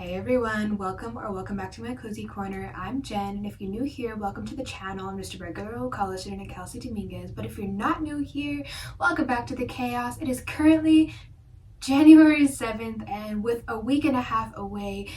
Hey everyone, welcome back to my cozy corner. I'm Jen, and if you're new here, welcome to the channel. I'm just a regular old college student at Kelsey Dominguez. But if you're not new here, welcome back to the chaos. It is currently January 7th, and with a week and a half away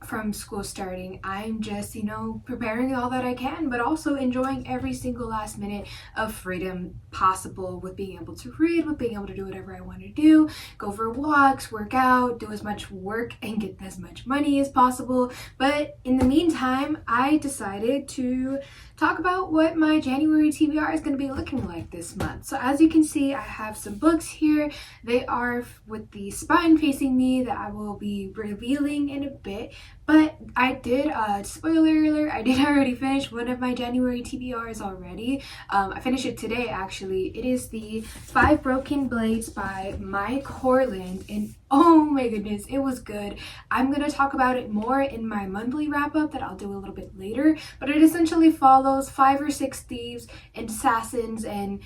from school starting, I'm just, preparing all that I can, but also enjoying every single last minute of freedom possible with being able to read, with being able to do whatever I want to do, go for walks, work out, do as much work, and get as much money as possible. But in the meantime, I decided to talk about what my January TBR is going to be looking like this month. So as you can see, I have some books here. They are with the spine facing me that I will be revealing in a bit. But I did, spoiler alert, I did already finish one of my January TBRs already. I finished it today, actually. It is the 5 Broken Blades by Mai Corland, and oh my goodness, it was good. I'm going to talk about it more in my monthly wrap-up that I'll do a little bit later, but it essentially follows 5 or 6 thieves and assassins and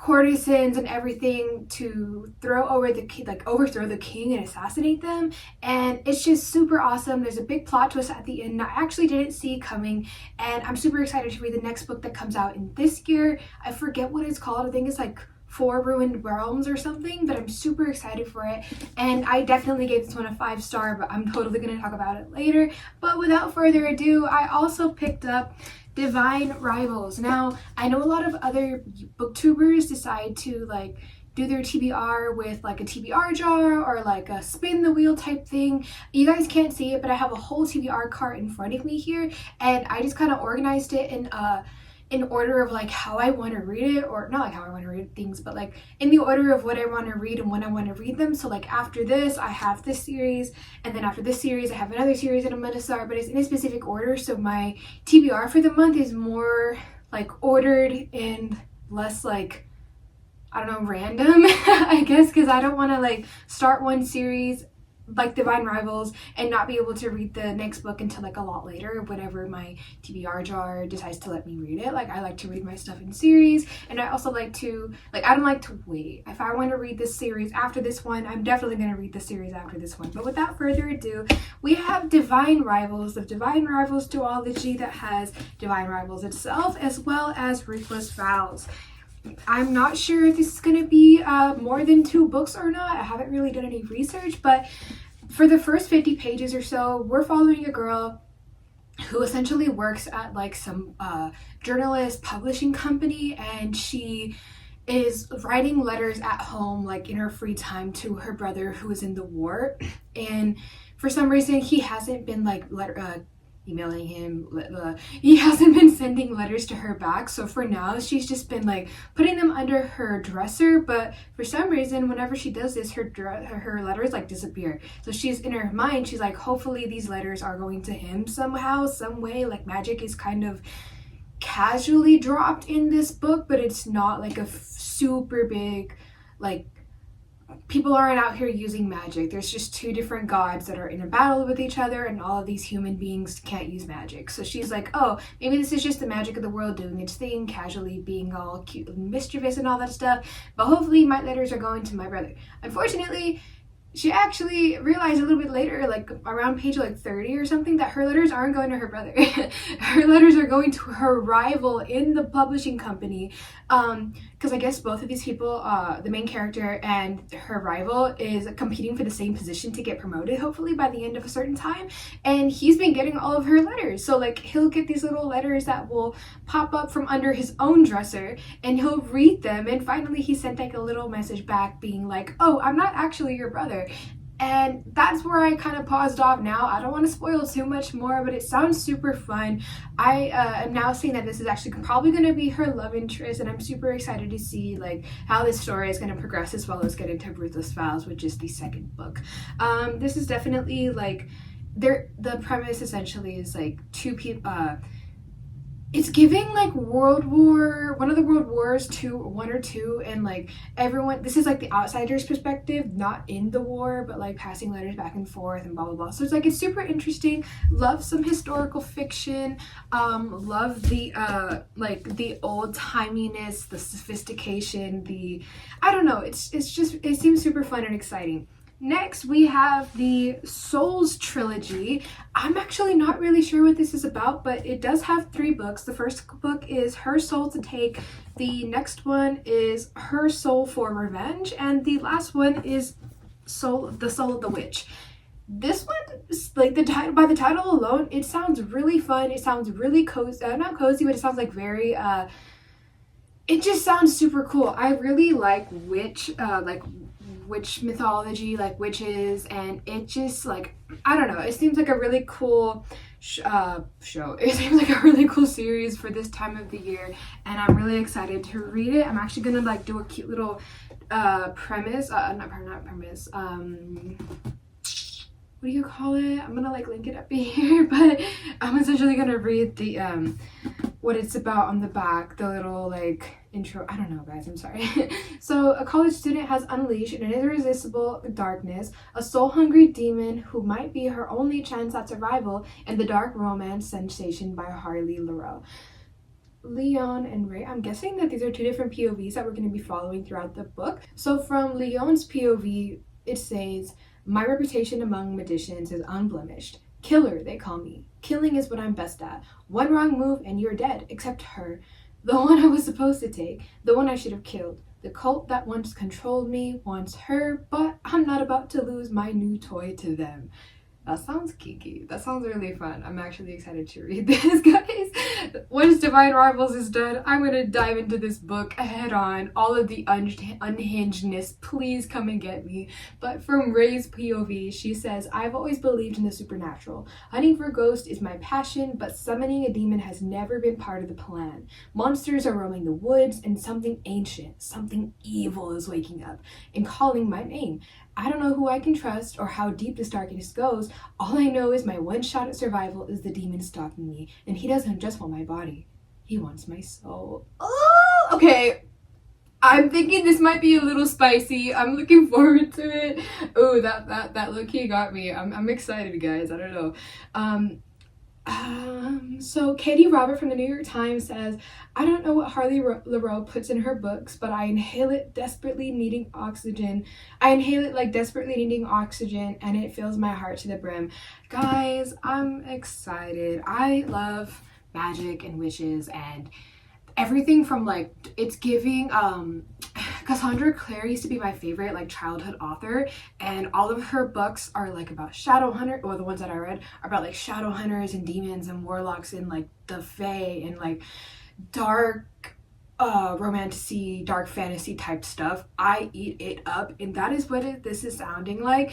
courtesans and everything to overthrow the king and assassinate them, and it's just super awesome. There's a big plot twist at the end I actually didn't see coming, and I'm super excited to read the next book that comes out in this year. I forget what it's called. I think it's like 4 Ruined Realms or something, but I'm super excited for it, and I definitely gave this one a 5-star, but I'm totally going to talk about it later. But without further ado, I also picked up Divine Rivals. Now, I know a lot of other booktubers decide to do their TBR with a TBR jar or a spin the wheel type thing. You guys can't see it, but I have a whole TBR cart in front of me here, and I just kind of organized it in order of how I want to read it, or not how I want to read things, but in the order of what I want to read and when I want to read them. So after this I have this series, and then after this series I have another series that I'm going to start, but it's in a specific order. So my TBR for the month is more ordered and less I don't know, random I guess, because I don't want to start one series like Divine Rivals and not be able to read the next book until a lot later, whenever my TBR jar decides to let me read it. I like to read my stuff in series, and I also like to I don't like to wait. If I want to read this series after this one, I'm definitely going to read the series after this one. But without further ado, we have Divine Rivals, the Divine Rivals duology that has Divine Rivals itself as well as Ruthless, Vows. I'm not sure if this is going to be more than 2 books or not. I haven't really done any research, but for the first 50 pages or so, we're following a girl who essentially works at some journalist publishing company, and she is writing letters at home in her free time to her brother who is in the war, and for some reason he hasn't been emailing him. He hasn't been sending letters to her back, so for now she's just been putting them under her dresser, but for some reason whenever she does this, her letters disappear. So she's in her mind, she's hopefully these letters are going to him somehow, some way. Magic is kind of casually dropped in this book, but it's not a super big people aren't out here using magic. There's just 2 different gods that are in a battle with each other, and all of these human beings can't use magic. So she's oh, maybe this is just the magic of the world doing its thing, casually being all cute and mischievous and all that stuff, but hopefully my letters are going to my brother. Unfortunately, she actually realized a little bit later, around page 30 or something, that her letters aren't going to her brother. Her letters are going to her rival in the publishing company, because I guess both of these people, the main character and her rival, is competing for the same position to get promoted, hopefully by the end of a certain time, and he's been getting all of her letters. So he'll get these little letters that will pop up from under his own dresser, and he'll read them, and finally he sent a little message back being oh, I'm not actually your brother. And that's where I kind of paused off. Now I don't want to spoil too much more, but it sounds super fun. I am now seeing that this is actually probably going to be her love interest, and I'm super excited to see how this story is going to progress, as well as get into Ruthless Vows, which is the second book. This is definitely the premise essentially is 2 people, it's giving World War, one of the World Wars, 1 or 2, and everyone, this is the outsider's perspective, not in the war, but passing letters back and forth and blah blah blah. So it's super interesting. Love some historical fiction. Love the the old timiness, the sophistication, I don't know, it seems super fun and exciting. Next, we have the Souls trilogy. I'm actually not really sure what this is about, but it does have 3 books. The first book is Her Soul to Take. The next one is Her Soul for Revenge. And the last one is the Soul of the Witch. This one, like by the title alone, it sounds really fun. It sounds really cozy, not cozy, but it sounds like very, it just sounds super cool. I really like witch mythology, like witches, and it just, like, I don't know, it seems like a really cool show. It seems like a really cool series for this time of the year, and I'm really excited to read it. I'm actually gonna like do a cute little premise, not premise, what do you call it? I'm gonna like link it up here, but I'm essentially gonna read the what it's about on the back, the little like intro. I don't know, guys, I'm sorry. So a college student has unleashed an irresistible darkness, a soul-hungry demon who might be her only chance at survival in the dark romance sensation by Harley Laroux. Leon and Ray, I'm guessing that these are 2 different POVs that we're going to be following throughout the book. So from Leon's POV, it says, "My reputation among magicians is unblemished. Killer, they call me. Killing is what I'm best at. One wrong move and you're dead, except her. The one I was supposed to take, the one I should have killed. The cult that once controlled me wants her, but I'm not about to lose my new toy to them." That sounds kiki. That sounds really fun. I'm actually excited to read this, guys. Once Divine Rivals is done, I'm going to dive into this book head on. All of the unhingedness, please come and get me. But from Ray's POV, she says, "I've always believed in the supernatural. Hunting for ghosts is my passion, but summoning a demon has never been part of the plan. Monsters are roaming the woods, and something ancient, something evil is waking up and calling my name. I don't know who I can trust or how deep this darkness goes. All I know is my one shot at survival is the demon stalking me, and he doesn't just want my body. He wants my soul." Oh, okay. I'm thinking this might be a little spicy. I'm looking forward to it. Oh, that low-key got me. I'm excited, guys. I don't know. So Katie Robert from the New York Times says, "I don't know what Harley Laroux puts in her books, but I inhale it like desperately needing oxygen, and it fills my heart to the brim." Guys, I'm excited. I love magic and witches and everything from, like, it's giving, Cassandra Clare used to be my favorite, like, childhood author, and all of her books are, like, about shadow hunter, or the ones that I read are about, like, shadow hunters and demons and warlocks and, like, the fae and, like, dark romantasy, dark fantasy type stuff. I eat it up, and that is what this is sounding like.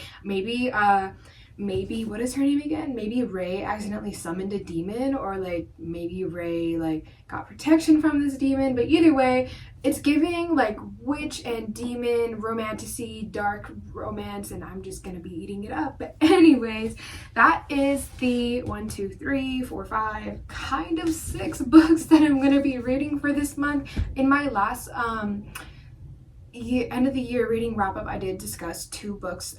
Maybe what is her name again? Maybe Ray accidentally summoned a demon, or like maybe Ray like got protection from this demon, but either way, it's giving like witch and demon romantasy, dark romance, and I'm just gonna be eating it up. But anyways, that is the 1, 2, 3, 4, 5, kind of 6 books that I'm gonna be reading for this month. In my last end of the year reading wrap up, I did discuss 2 books,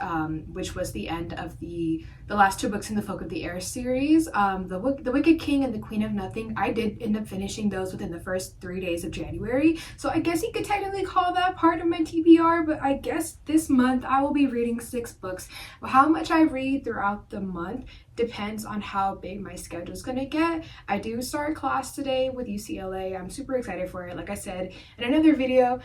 which was the end of the last 2 books in the Folk of the Air series, the Wicked King and the Queen of Nothing. I did end up finishing those within the first 3 days of January, so I guess you could technically call that part of my TBR. But I guess this month I will be reading 6 books. How much I read throughout the month depends on how big my schedule is gonna get. I do start class today with UCLA. I'm super excited for it. Like I said in another video,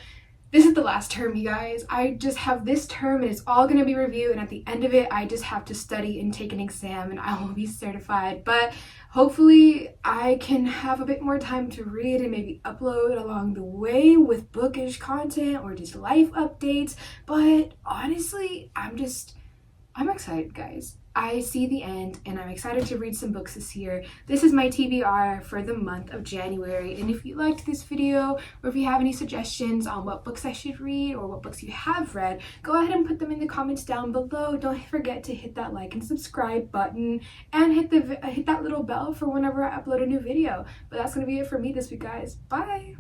this is the last term, you guys. I just have this term and it's all going to be reviewed, and at the end of it I just have to study and take an exam and I will be certified. But hopefully I can have a bit more time to read and maybe upload along the way with bookish content or just life updates. But honestly, I'm excited, guys. I see the end and I'm excited to read some books this year. This is my TBR for the month of January, and if you liked this video or if you have any suggestions on what books I should read or what books you have read, go ahead and put them in the comments down below. Don't forget to hit that like and subscribe button and hit that little bell for whenever I upload a new video. But that's going to be it for me this week, guys. Bye!